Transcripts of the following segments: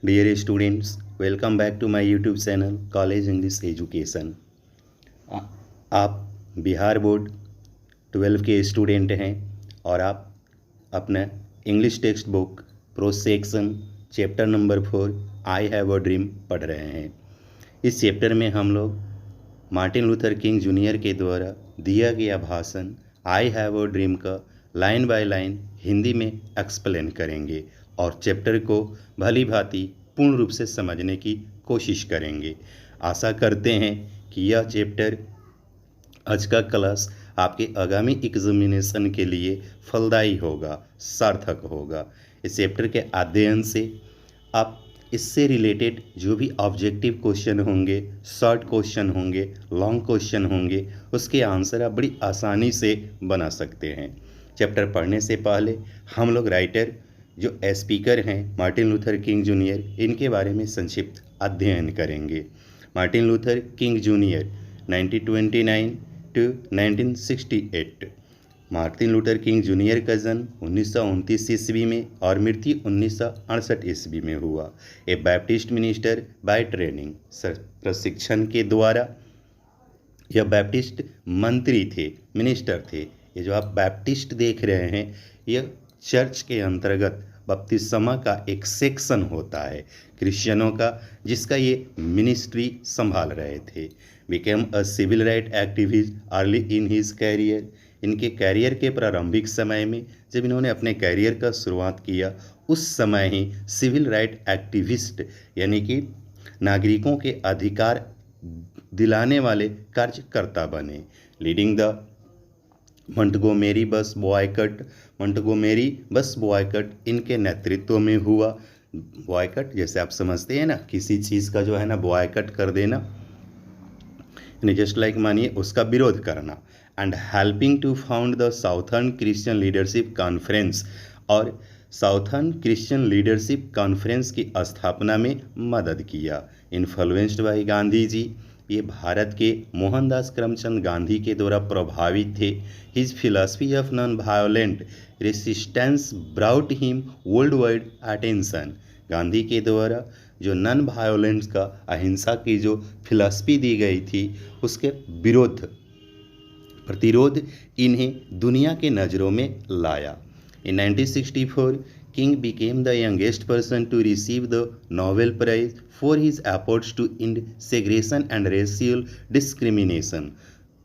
Dear students, welcome back to my YouTube channel College English Education। आ- आप Bihar board 12 के student हैं और आप अपना English text book pro section chapter number 4 I have a dream पढ़ रहे हैं। इस चैप्टर में हम लोग मार्टिन लूथर किंग जूनियर के द्वारा दिया गया भाषण आई हैव अ ड्रीम का लाइन बाय लाइन हिंदी में एक्सप्लेन करेंगे और चैप्टर को भली भांति पूर्ण रूप से समझने की कोशिश करेंगे। आशा करते हैं कि यह चैप्टर आज का क्लास आपके आगामी एग्जामिनेशन के लिए फलदायी होगा, सार्थक होगा। इस चैप्टर के अध्ययन से आप इससे रिलेटेड जो भी ऑब्जेक्टिव क्वेश्चन होंगे, शॉर्ट क्वेश्चन होंगे, लॉन्ग क्वेश्चन होंगे, उसके आंसर आप बड़ी आसानी से बना सकते हैं। चैप्टर पढ़ने से पहले हम लोग राइटर जो स्पीकर हैं मार्टिन लूथर किंग जूनियर, इनके बारे में संक्षिप्त अध्ययन करेंगे। Martin Luther King Junior 1929 to 1968। Martin Luther King Junior का जन्म 1929 ईस्वी में और मृत्यु 1968 ईस्वी में हुआ। ए बैप्टिस्ट मिनिस्टर बाय ट्रेनिंग, प्रशिक्षण के द्वारा यह बैप्टिस्ट मंत्री थे, मिनिस्टर थे। ये जो आप बैप्टिस्ट देख रहे हैं, यह चर्च के अंतर्गत बपतिस्मा का एक सेक्शन होता है क्रिश्चियनों का, जिसका ये मिनिस्ट्री संभाल रहे थे। Became a civil right activist early in his career. इनके कैरियर के प्रारंभिक समय में जब इन्होंने अपने कैरियर का शुरुआत किया, उस समय ही सिविल राइट एक्टिविस्ट यानी कि नागरिकों के अधिकार दिलाने वाले कार्यकर्ता बने। लीडिंग द मंटगोमेरी बस बॉयकट इनके नेतृत्व में हुआ। बॉयकट जैसे आप समझते हैं ना, किसी चीज़ का जो है ना बॉयकट कर देना, जस्ट लाइक मानिए उसका विरोध करना। And helping to found the southern Christian leadership conference, और साउथर्न क्रिश्चियन लीडरशिप कॉन्फ्रेंस की स्थापना में मदद किया। इन्फ्लुएंस्ड बाय गांधी जी, ये भारत के मोहनदास करमचंद गांधी के द्वारा प्रभावित थे। His philosophy of non violent resistance brought him world wide attention. Gandhi के द्वारा जो नॉन वायोलेंस का, अहिंसा की जो फिलॉसफी दी गई थी, उसके प्रतिरोध इन्हें दुनिया के नज़रों में लाया। In 1964, King became the youngest person to receive the Nobel Prize for his efforts to end segregation and racial discrimination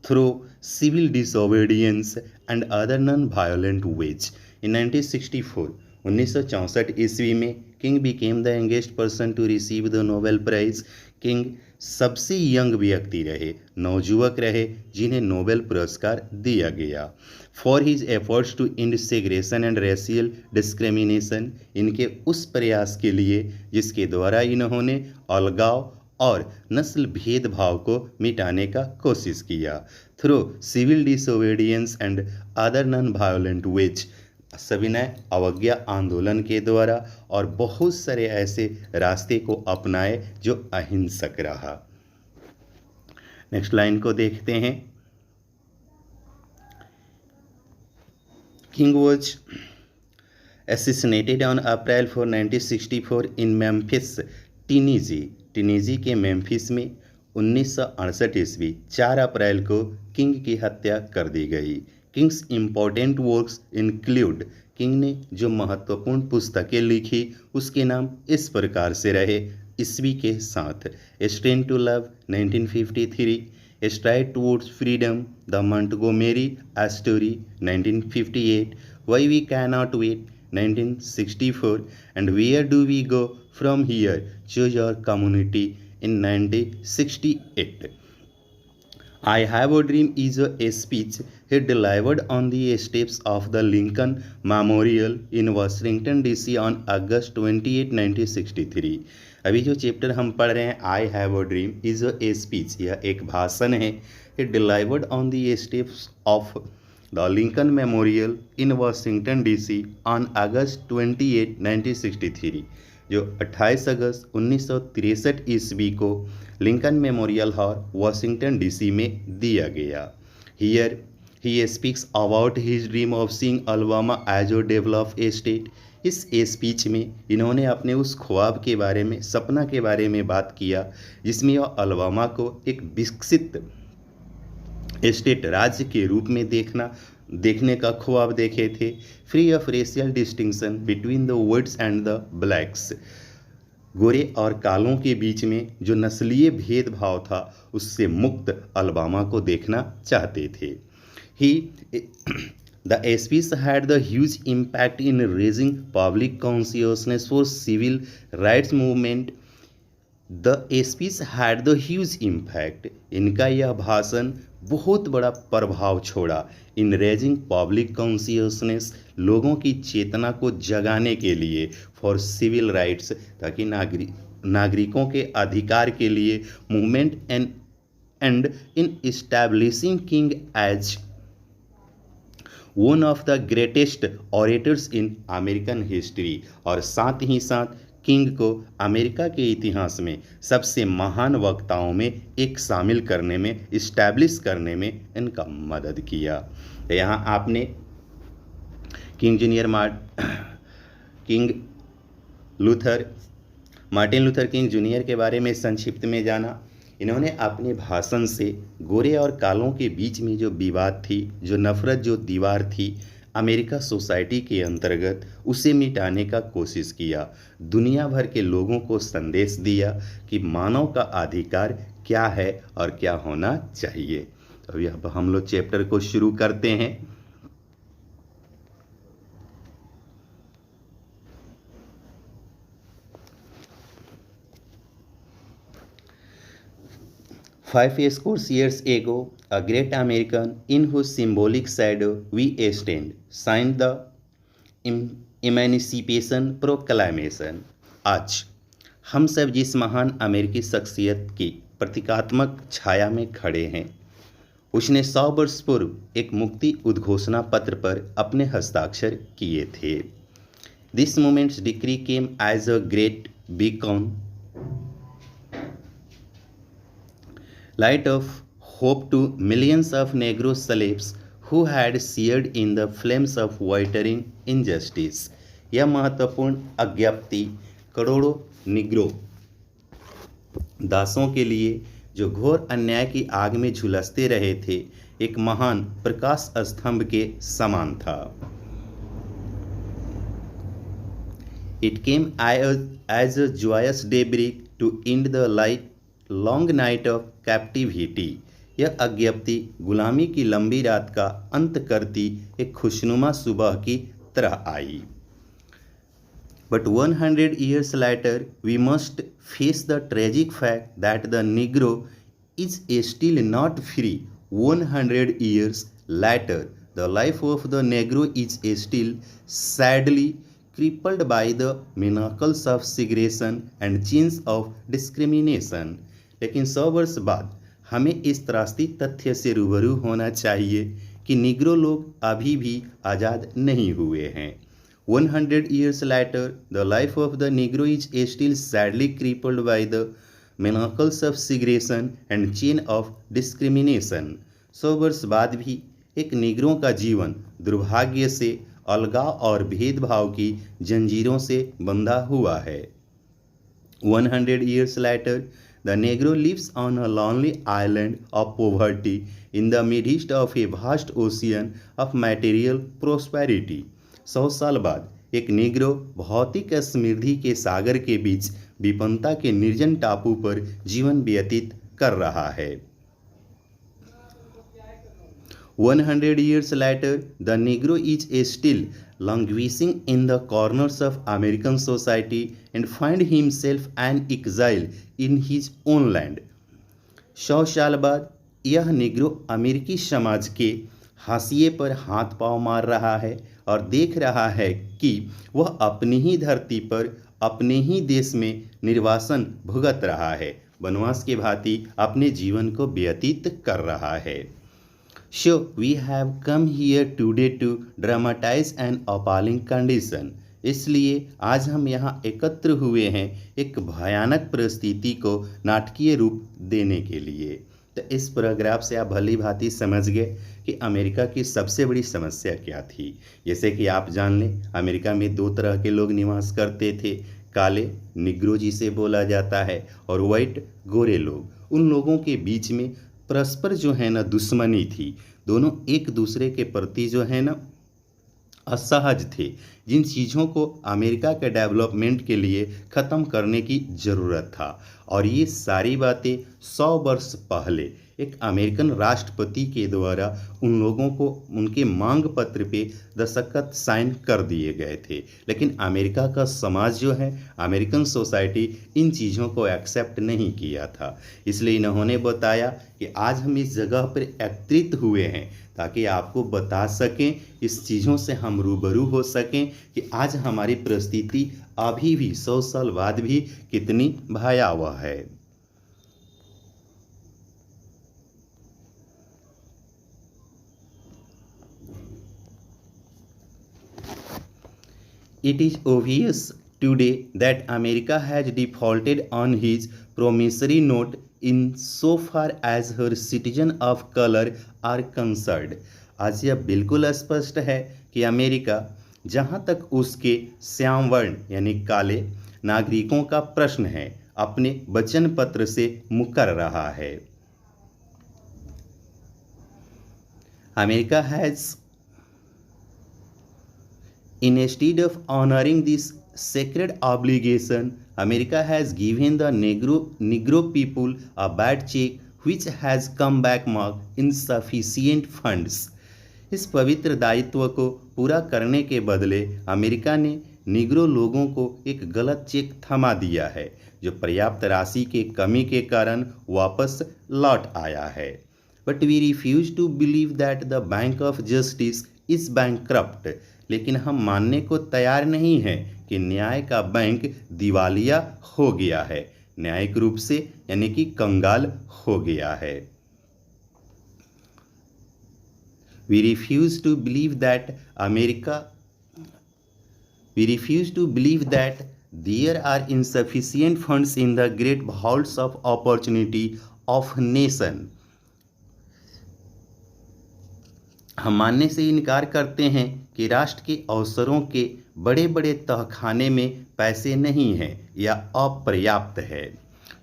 through civil disobedience and other non-violent ways. In 1964, 1964 ईस्वी में King became the youngest person to receive the Nobel prize. King सबसे young व्यक्ति रहे, नवजुवक रहे, जिन्हें Nobel पुरस्कार दिया गया। For his efforts to end segregation and racial discrimination, इनके उस प्रयास के लिए जिसके द्वारा इन्होंने अलगाव और नस्ल भेदभाव को मिटाने का कोशिश किया। Through civil disobedience and other non violent ways, सविनय अवज्ञा आंदोलन के द्वारा, और बहुत सारे ऐसे रास्ते को अपनाए जो अहिंसक रहा। नेक्स्ट लाइन को देखते हैं। King was assassinated on April 4, 1964 in Memphis, टिनीजी के मेम्फिस में 1968 ईस्वी 4 अप्रैल को किंग की हत्या कर दी गई। Kings important works include, king ने जो महत्वपूर्ण पुस्तकें लिखी उसके नाम इस प्रकार से रहे ईस्वी के साथ। Strength to love 1953, stride towards freedom, the Montgomery story 1958, why we cannot wait 1964, and where do we go from here, choose your community in 1968. I have a dream is a speech he delivered on the steps of the Lincoln Memorial in Washington DC on August 28, 1963। अभी जो chapter हम पढ़ रहे हैं I have a dream is a speech, यह एक भाषण है। he delivered on the steps of the Lincoln Memorial in Washington DC on August 28, 1963, जो 28 अगस्त 1963 ईस्वी को Lincoln Memorial hall Washington DC में दिया गया। Here he speaks about his dream of seeing Alabama as a developed state. इस speech में इन्होंने अपने उस ख्वाब के बारे में, सपना के बारे में बात किया जिसमें वह अलबामा को एक विकसित स्टेट राज्य के रूप में देखने का ख्वाब देखे थे, free of racial distinction between the whites and the blacks. गोरे और कालों के बीच में जो नस्लीय भेदभाव था उससे मुक्त अलबामा को देखना चाहते थे। ही the speech had the huge impact in raising public consciousness for civil rights movement. The speech had the huge impact, इनका यह भाषण बहुत बड़ा प्रभाव छोड़ा इन रेजिंग पब्लिक कॉन्शियसनेस, लोगों की चेतना को जगाने के लिए, फॉर सिविल राइट्स, ताकि नागरिकों के अधिकार के लिए, movement and in establishing King as one of the greatest orators in American history, और साथ ही साथ किंग को अमेरिका के इतिहास में सबसे महान वक्ताओं में एक शामिल करने में, इस्टेब्लिश करने में इनका मदद किया। तो यहाँ आपने मार्टिन लूथर किंग जूनियर के बारे में संक्षिप्त में जाना। इन्होंने अपने भाषण से गोरे और कालों के बीच में जो विवाद थी, जो नफरत, जो दीवार थी अमेरिका सोसाइटी के अंतर्गत, उसे मिटाने का कोशिश किया। दुनिया भर के लोगों को संदेश दिया कि मानव का अधिकार क्या है और क्या होना चाहिए। तो अभी हम लोग चैप्टर को शुरू करते हैं। Five scores years ago, a great American in whose symbolic shadow we stand signed the Emancipation Proclamation. आज हम सब जिस महान अमेरिकी शख्सियत की प्रतीकात्मक छाया में खड़े हैं, उसने 100 वर्ष पूर्व एक मुक्ति उद्घोषणा पत्र पर अपने हस्ताक्षर किए थे। This moment's decree came as a great beacon light of hope to millions of Negro slaves who had shared in the flames of whitering injustice. यह महत्वपूर्ण अज्ञप्ति करोड़ों निग्रो दासों के लिए जो घोर अन्याय की आग में झुलसते रहे थे, एक महान प्रकाश स्तंभ के समान था। It came as a joyous daybreak to end the long night of captivity. यह अज्ञप्ति गुलामी की लंबी रात का अंत करती एक खुशनुमा सुबह की तरह आई। But 100 years later we must face the tragic fact that the Negro is still not free. 100 years later the life of the Negro is still sadly crippled by the manacles of segregation and chains of discrimination. लेकिन 100 वर्ष बाद हमें इस त्रासदी तथ्य से रूबरू होना चाहिए कि निग्रो लोग अभी भी आज़ाद नहीं हुए हैं। 100 years later, the life of the Negro is still sadly crippled by the manacles of segregation and chain of discrimination. 100 वर्ष बाद भी एक निग्रों का जीवन दुर्भाग्य से अलगाव और भेदभाव की जंजीरों से बंधा हुआ है। 100 years later, the Negro lives on a lonely island of poverty in the midst of a vast ocean of material prosperity. 100 साल बाद एक निग्रो भौतिक समृद्धि के सागर के बीच विपन्नता के निर्जन टापू पर जीवन व्यतीत कर रहा है। 100 years later, the Negro is still languishing in the corners of American society and find himself an exile in his own land. 100 साल बाद यह निग्रो अमेरिकी समाज के हाशिए पर हाथ पांव मार रहा है और देख रहा है कि वह अपनी ही धरती पर, अपने ही देश में निर्वासन भुगत रहा है, वनवास के भांति अपने जीवन को व्यतीत कर रहा है। So we have come here today to dramatize an appalling condition. इसलिए आज हम यहाँ एकत्र हुए हैं एक भयानक परिस्थिति को नाटकीय रूप देने के लिए। तो इस पैराग्राफ से आप भली भांति समझ गए कि अमेरिका की सबसे बड़ी समस्या क्या थी। जैसे कि आप जान लें, अमेरिका में दो तरह के लोग निवास करते थे, काले निग्रो जिसे बोला जाता है और वाइट गोरे लोग। उन लोगों के बीच में परस्पर जो है ना दुश्मनी थी। दोनों एक दूसरे के प्रति जो है ना असहज थे, जिन चीज़ों को अमेरिका के डेवलपमेंट के लिए ख़त्म करने की ज़रूरत था। और ये सारी बातें 100 वर्ष पहले एक अमेरिकन राष्ट्रपति के द्वारा उन लोगों को उनके मांग पत्र पे दस्तखत साइन कर दिए गए थे। लेकिन अमेरिका का समाज जो है, अमेरिकन सोसाइटी इन चीज़ों को एक्सेप्ट नहीं किया था। इसलिए इन्होंने बताया कि आज हम इस जगह पर एकत्रित हुए हैं ताकि आपको बता सकें, इस चीज़ों से हम रूबरू हो सकें कि आज हमारी परिस्थिति अभी भी 100 साल बाद भी कितनी भयावह है। It is obvious today that America has defaulted on his promissory note insofar as her citizens of color are concerned। आज यह बिल्कुल स्पष्ट है कि अमेरिका जहां तक उसके श्याम वर्ण यानी काले नागरिकों का प्रश्न है, अपने वचन पत्र से मुकर रहा है। America has Instead of honoring this sacred obligation, America has given the Negro people a bad check which has come back marked insufficient funds। इस पवित्र दायित्व को पूरा करने के बदले अमेरिका ने निग्रो लोगों को एक गलत चेक थमा दिया है, जो पर्याप्त राशि के कमी के कारण वापस लौट आया है। But we refuse to believe that the Bank of Justice is bankrupt। लेकिन हम मानने को तैयार नहीं हैं कि न्याय का बैंक दिवालिया हो गया है, न्यायिक रूप से यानी कि कंगाल हो गया है। We refuse to believe that there are insufficient funds in the great vaults of opportunity of nation। हम मानने से इनकार करते हैं कि राष्ट्र के अवसरों के बड़े बड़े तहखाने में पैसे नहीं हैं या अपर्याप्त है।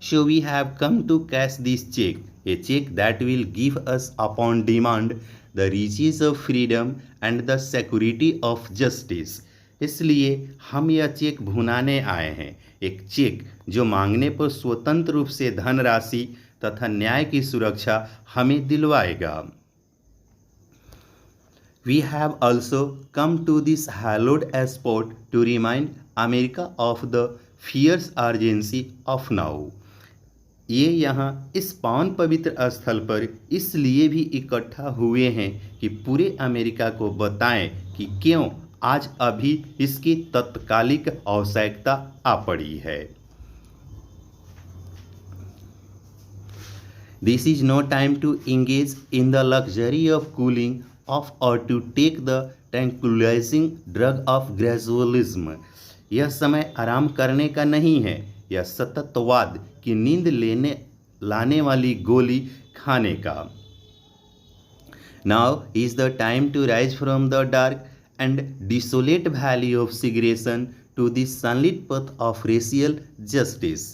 So we have come to cash this check, a check that will give us upon demand the riches of freedom and the security of justice। इसलिए हम यह चेक भुनाने आए हैं, एक चेक जो मांगने पर स्वतंत्र रूप से धनराशि तथा न्याय की सुरक्षा हमें दिलवाएगा। We have also come to this hallowed spot to remind America of the fierce urgency of now। ये यहाँ इस पावन पवित्र स्थल पर इसलिए भी इकट्ठा हुए हैं कि पूरे अमेरिका को बताएं कि क्यों आज अभी इसकी तत्कालिक आवश्यकता आ पड़ी है। This is no time to engage in the luxury of cooling off or to take the tranquilizing drug of gradualism। यह समय आराम करने का नहीं है या सततवाद की नींद लाने वाली गोली खाने का। Now is the time to rise from the dark and desolate valley of segregation to the sunlit path of racial justice।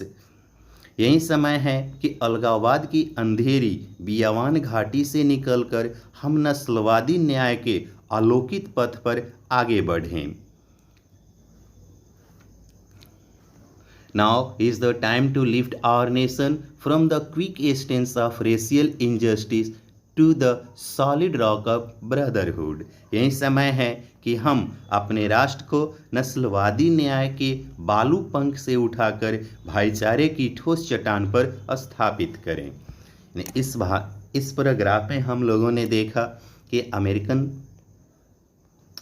यही समय है कि अलगाववाद की अंधेरी बियावान घाटी से निकलकर हम नस्लवादी न्याय के आलोकित पथ पर आगे बढ़ें। Now is the time to lift our nation from the quick stance of racial injustice to the solid rock of brotherhood। यही समय है कि हम अपने राष्ट्र को नस्लवादी न्याय के बालू पंख से उठाकर भाईचारे की ठोस चट्टान पर स्थापित करें। इस पैराग्राफ में हम लोगों ने देखा कि अमेरिकन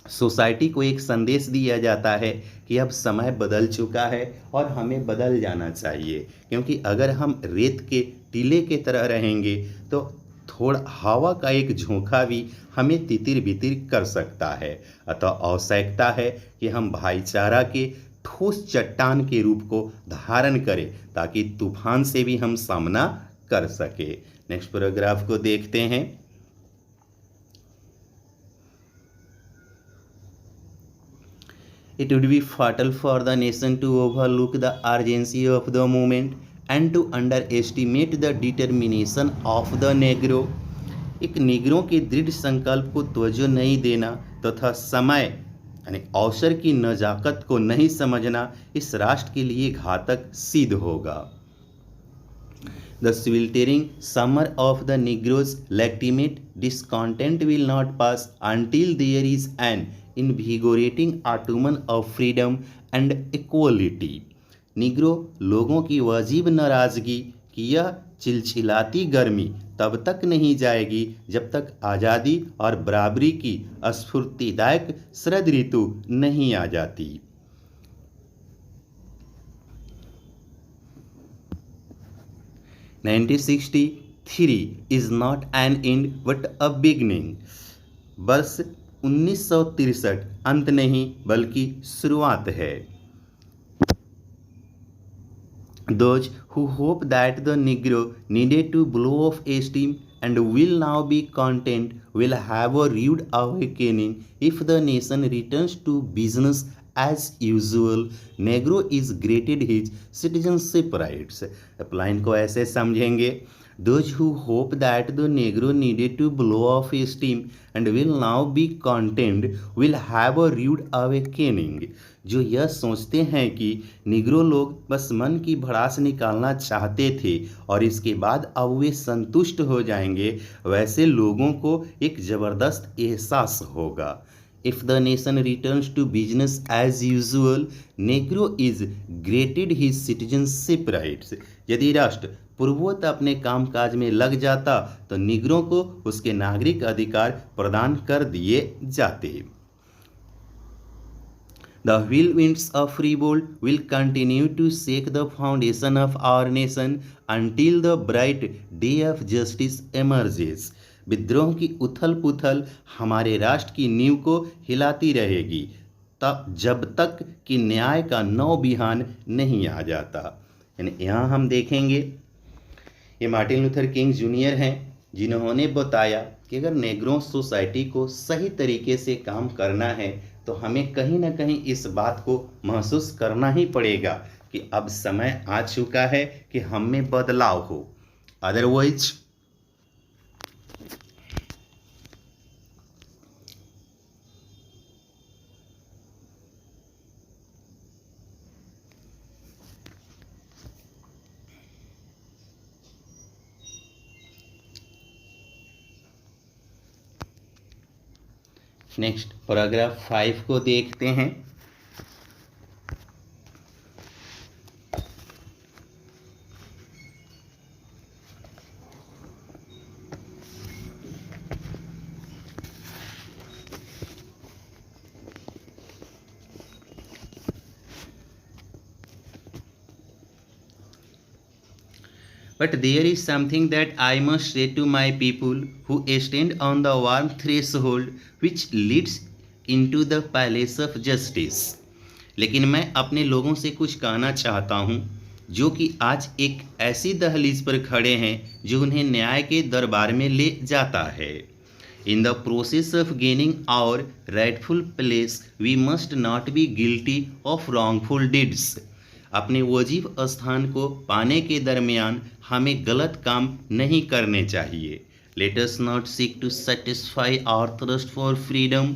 सोसाइटी को एक संदेश दिया जाता है कि अब समय बदल चुका है और हमें बदल जाना चाहिए, क्योंकि अगर हम रेत के टीले के तरह रहेंगे तो थोड़ा हवा का एक झोंका भी हमें तितिर बितिर कर सकता है। अतः आवश्यकता है कि हम भाईचारा के ठोस चट्टान के रूप को धारण करें ताकि तूफान से भी हम सामना कर सके। नेक्स्ट पैराग्राफ को देखते हैं। It would be fatal for the nation to overlook the urgency of the movement and to underestimate the determination of the Negro। एक निगरों के दृढ़ संकल्प को तवज्जो नहीं देना तथा समय यानी अवसर की नजाकत को नहीं समझना इस राष्ट्र के लिए घातक सिद्ध होगा। The sweltering summer of the Negroes' legitimate discontent will not pass until there is an invigorating autumn of freedom and equality। Negro लोगों की वाजिब नाराजगी की यह चिलचिलाती गर्मी तब तक नहीं जाएगी जब तक आज़ादी और बराबरी की स्फूर्तिदायक शरद ऋतु नहीं आ जाती। "1963 is not an end but a beginning"। वर्ष 1963 अंत नहीं बल्कि शुरुआत है। Those who hope that the Negro needed to blow off steam and will now be content will have a rude awakening if the nation returns to business as usual। Negro is granted his citizenship rights। अब line को ऐसे समझेंगे, Those who hope that the Negro needed to blow off steam and will now be content will have a rude awakening। जो यह सोचते हैं कि Negro लोग बस मन की भड़ास निकालना चाहते थे और इसके बाद अब वे संतुष्ट हो जाएंगे, वैसे लोगों को एक ज़बरदस्त एहसास होगा। If the nation returns to business as usual, Negro is granted his citizenship rights। यदि राष्ट्र पूर्ववत अपने कामकाज में लग जाता तो निग्रों को उसके नागरिक अधिकार प्रदान कर दिए जाते। The whirlwinds of revolt will continue to shake the foundation of our nation until the bright day of justice emerges। विद्रोह की उथल पुथल हमारे राष्ट्र की नींव को हिलाती रहेगी तब जब तक कि न्याय का नौ बिहान नहीं आ जाता। यानी यहाँ हम देखेंगे ये मार्टिन लूथर किंग जूनियर हैं जिन्होंने बताया कि अगर नेग्रो सोसाइटी को सही तरीके से काम करना है तो हमें कहीं ना कहीं इस बात को महसूस करना ही पड़ेगा कि अब समय आ चुका है कि हम में बदलाव हो। अदरवाइज नेक्स्ट पैराग्राफ 5 को देखते हैं। But there is something that I must say to my people who stand on the warm threshold which leads into the palace of justice। लेकिन मैं अपने लोगों से कुछ कहना चाहता हूँ जो कि आज एक ऐसी दहलीज पर खड़े हैं जो उन्हें न्याय के दरबार में ले जाता है। In the process of gaining our rightful place, we must not be guilty of wrongful deeds। अपने वाजिब स्थान को पाने के दरमियान हमें गलत काम नहीं करने चाहिए। Let us not seek to satisfy our thirst for freedom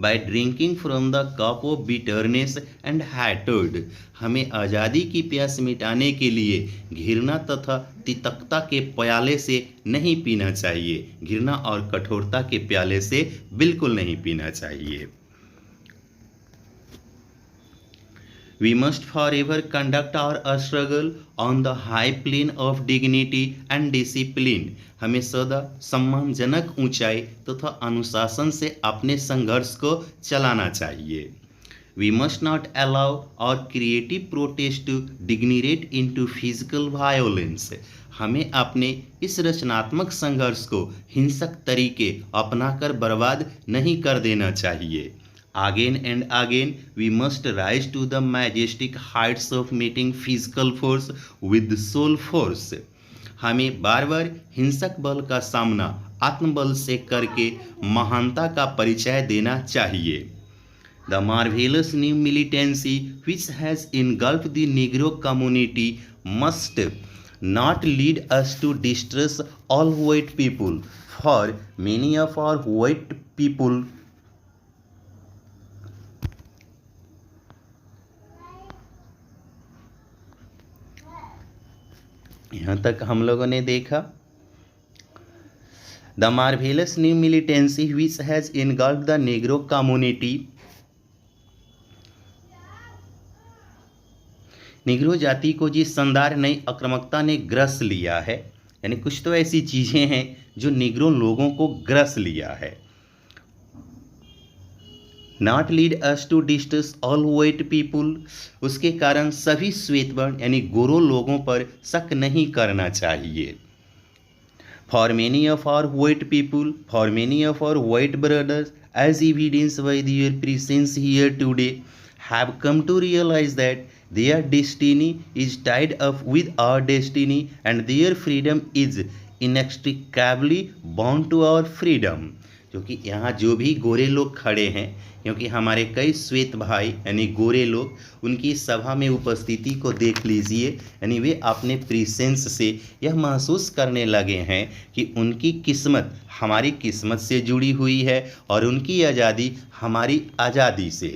by drinking from the cup of bitterness and hatred। हमें आज़ादी की प्यास मिटाने के लिए घृणा तथा तिक्तता के प्याले से नहीं पीना चाहिए। घृणा और कठोरता के प्याले से बिल्कुल नहीं पीना चाहिए। We must forever conduct our struggle on the high plane of dignity and discipline। हमें सदा सम्मानजनक ऊंचाई तथा अनुशासन से अपने संघर्ष को चलाना चाहिए। We must not allow our creative protest to degenerate into physical violence। हमें अपने इस रचनात्मक संघर्ष को हिंसक तरीके अपनाकर बर्बाद नहीं कर देना चाहिए। Again and again we must rise to the majestic heights of meeting physical force with soul force। हमें बार बार हिंसक बल का सामना आत्मबल से करके महानता का परिचय देना चाहिए। The marvelous new militancy which has engulfed the Negro community must not lead us to distrust all white people, for many of our white people यहाँ तक हम लोगों ने देखा। The marvelous new militancy which has engulfed the Negro community, Negro जाति को जिस शानदार नई आक्रामकता ने ग्रस लिया है, यानी कुछ तो ऐसी चीज़ें हैं जो निग्रो लोगों को ग्रस लिया है। Not lead us to distrust all white people, उसके कारण सभी श्वेत वर्ण यानी गोरों लोगों पर शक नहीं करना चाहिए। For many of our white people, for many of our white brothers, as evidence by their presence here today, have come to realize that their destiny is tied up with our destiny and their freedom is inextricably bound to our freedom। क्योंकि यहाँ जो भी गोरे लोग खड़े हैं, क्योंकि हमारे कई श्वेत भाई यानी गोरे लोग उनकी सभा में उपस्थिति को देख लीजिए, यानी वे अपने प्रेजेंस से यह महसूस करने लगे हैं कि उनकी किस्मत हमारी किस्मत से जुड़ी हुई है और उनकी आज़ादी हमारी आज़ादी से।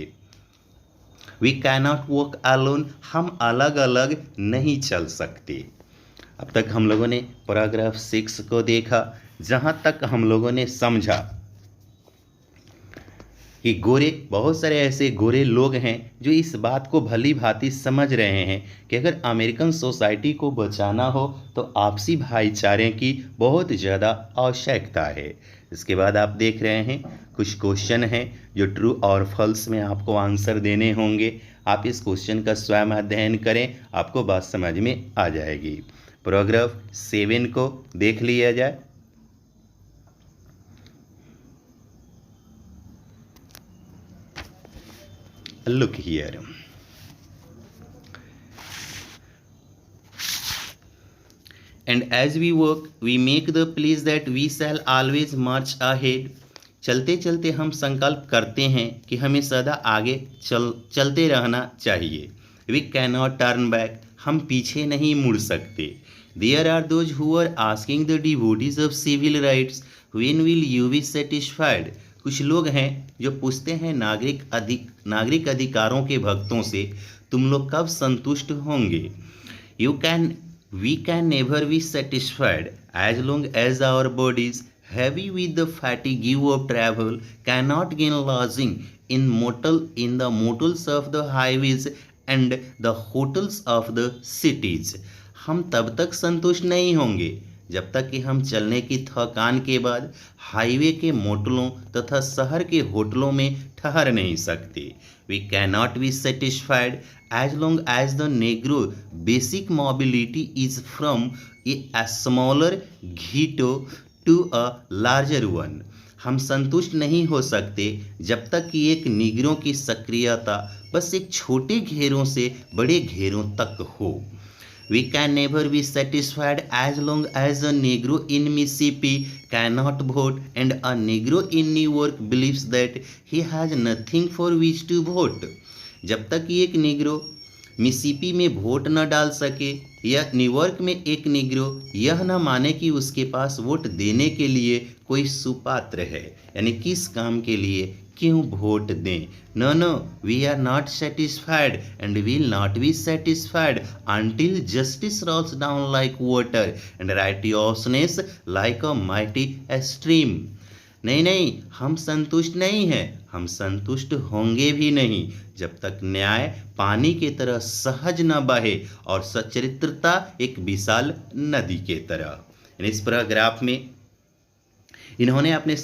वी कैनॉट वॉक अलोन, हम अलग अलग नहीं चल सकते। अब तक हम लोगों ने पैराग्राफ 6 को देखा, जहाँ तक हम लोगों ने समझा कि गोरे, बहुत सारे ऐसे गोरे लोग हैं जो इस बात को भली भांति समझ रहे हैं कि अगर अमेरिकन सोसाइटी को बचाना हो तो आपसी भाईचारे की बहुत ज़्यादा आवश्यकता है। इसके बाद आप देख रहे हैं कुछ क्वेश्चन हैं जो ट्रू और फॉल्स में आपको आंसर देने होंगे। आप इस क्वेश्चन का स्वयं अध्ययन करें, आपको बात समझ में आ जाएगी। पैराग्राफ 7 को देख लिया जाए। Look here. And as we work, we make the pledge that we shall always march ahead. चलते चलते हम संकल्प करते हैं कि हमें सदा आगे चलते रहना चाहिए। We cannot turn back. हम पीछे नहीं मुड़ सकते। There are those who are asking the devotees of civil rights, when will you be satisfied? कुछ लोग हैं जो पूछते हैं नागरिक अधिकारों के भक्तों से, तुम लोग कब संतुष्ट होंगे? We can never be satisfied as long as our bodies, heavy with the fatigue of travel, cannot gain lodging in the motels of the highways and the hotels of the cities। हम तब तक संतुष्ट नहीं होंगे जब तक कि हम चलने की थकान के बाद हाईवे के मोटलों तथा शहर के होटलों में ठहर नहीं सकते। We cannot be satisfied as long as the Negro basic mobility is from a smaller ghetto to a larger one। हम संतुष्ट नहीं हो सकते जब तक कि एक निगरों की सक्रियता बस एक छोटे घेरों से बड़े घेरों तक हो। We can never be satisfied as long as a Negro in Mississippi cannot vote and a Negro in New York believes that he has nothing for which to vote। जब तक कि एक निग्रो मिसिसिपी में vote न डाल सके या New York में एक निग्रो यह न माने कि उसके पास वोट देने के लिए कोई सुपात्र है, यानी किस काम के लिए क्यों वोट दें। No, we are not satisfied and will not be satisfied until justice rolls down like water and righteousness like a mighty stream। नहीं, हम संतुष्ट नहीं हैं, हम संतुष्ट होंगे भी नहीं जब तक न्याय पानी की तरह सहज न बहे और सच्चरित्रता एक विशाल नदी के तरह। इस पैराग्राफ में इन्होंने अपने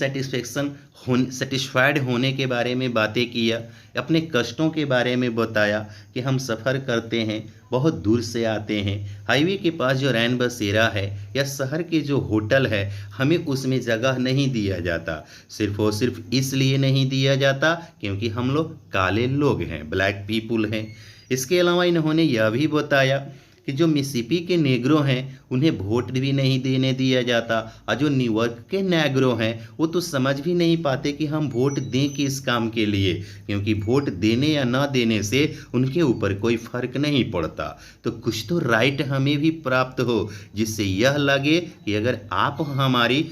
सेटिस्फाइड होने के बारे में बातें किया, अपने कष्टों के बारे में बताया कि हम सफ़र करते हैं, बहुत दूर से आते हैं, हाईवे के पास जो रैन बसेरा है या शहर के जो होटल है हमें उसमें जगह नहीं दिया जाता, सिर्फ और सिर्फ इसलिए नहीं दिया जाता क्योंकि हम लोग काले लोग हैं, ब्लैक पीपुल हैं। इसके अलावा इन्होंने यह भी बताया कि जो मिसिसिपी के नेग्रो हैं उन्हें वोट भी नहीं देने दिया जाता, और जो न्यूयॉर्क के नेग्रो हैं वो तो समझ भी नहीं पाते कि हम वोट दें किस काम के लिए, क्योंकि वोट देने या ना देने से उनके ऊपर कोई फर्क नहीं पड़ता। तो कुछ तो राइट हमें भी प्राप्त हो जिससे यह लगे कि अगर आप हमारी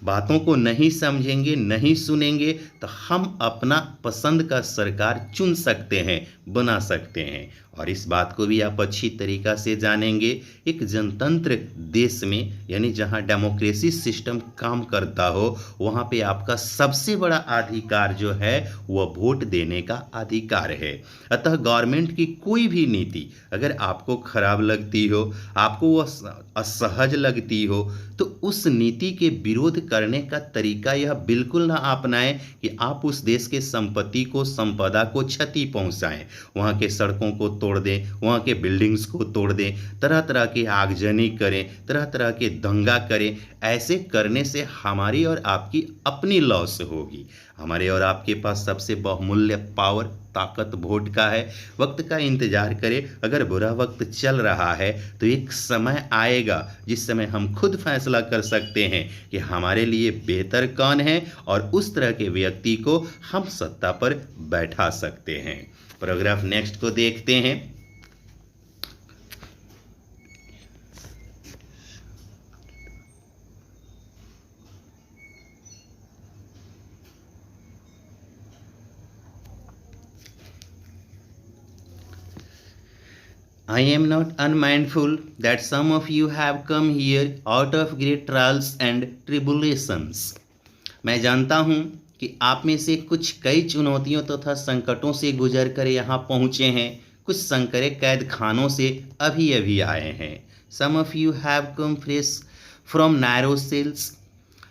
बातों को नहीं समझेंगे, नहीं सुनेंगे, तो हम अपना पसंद का सरकार चुन सकते हैं, बना सकते हैं। और इस बात को भी आप अच्छी तरीक़ा से जानेंगे। एक जनतंत्र देश में, यानी जहां डेमोक्रेसी सिस्टम काम करता हो, वहां पे आपका सबसे बड़ा अधिकार जो है वह वोट देने का अधिकार है। अतः गवर्नमेंट की कोई भी नीति अगर आपको खराब लगती हो, आपको वह असहज लगती हो, तो उस नीति के विरोध करने का तरीका यह बिल्कुल ना अपनाएं कि आप उस देश के संपत्ति को, संपदा को क्षति पहुंचाएं, वहाँ के सड़कों को तोड़ दें, वहाँ के बिल्डिंग्स को तोड़ दें, तरह तरह की आगजनी करें, तरह तरह के दंगा करें। ऐसे करने से हमारी और आपकी अपनी लॉस होगी। हमारे और आपके पास सबसे बहुमूल्य पावर, ताकत वोट का है। वक्त का इंतजार करें। अगर बुरा वक्त चल रहा है तो एक समय आएगा जिस समय हम खुद फैसला कर सकते हैं कि हमारे लिए बेहतर कौन है, और उस तरह के व्यक्ति को हम सत्ता पर बैठा सकते हैं। पैराग्राफ नेक्स्ट को देखते हैं। I am not unmindful that some of you have come here out of great trials and tribulations. मैं जानता हूँ कि आप में से कुछ कई चुनौतियों तथा संकटों से गुजर कर यहाँ पहुँचे हैं। कुछ संकरे कैद खानों से अभी अभी आए हैं। Some of you have come fresh from narrow cells.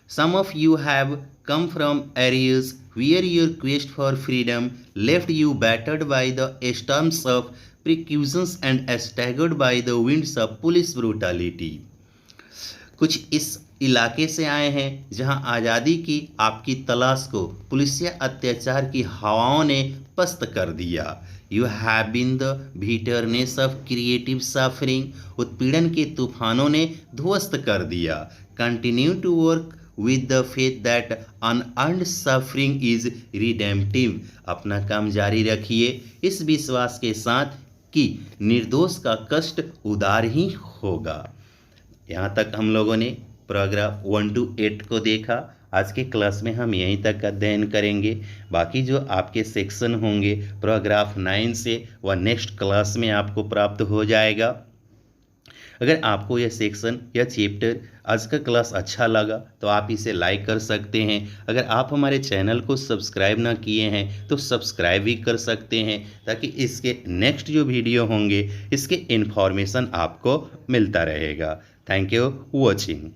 Some of you have come from areas where your quest for freedom left you battered by the storms of persecutions and staggered by the winds of police brutality. कुछ इस इलाके से आए हैं जहां आज़ादी की आपकी तलाश को पुलिसिया अत्याचार की हवाओं ने पस्त कर दिया। You have been the bitterness of creative suffering. उत्पीड़न के तूफानों ने ध्वस्त कर दिया। Continue to work with the faith that unearned suffering is redemptive. अपना काम जारी रखिए इस विश्वास के साथ कि निर्दोष का कष्ट उदार ही होगा। यहाँ तक हम लोगों ने पैराग्राफ 1 to 8 को देखा। आज के क्लास में हम यहीं तक अध्ययन करेंगे। बाकी जो आपके सेक्शन होंगे पैराग्राफ 9 से, वह नेक्स्ट क्लास में आपको प्राप्त हो जाएगा। अगर आपको यह सेक्शन या चैप्टर आज का क्लास अच्छा लगा तो आप इसे लाइक कर सकते हैं। अगर आप हमारे चैनल को सब्सक्राइब ना किए हैं तो सब्सक्राइब भी कर सकते हैं, ताकि इसके नेक्स्ट जो वीडियो होंगे इसके इन्फॉर्मेशन आपको मिलता रहेगा। Thank you watching.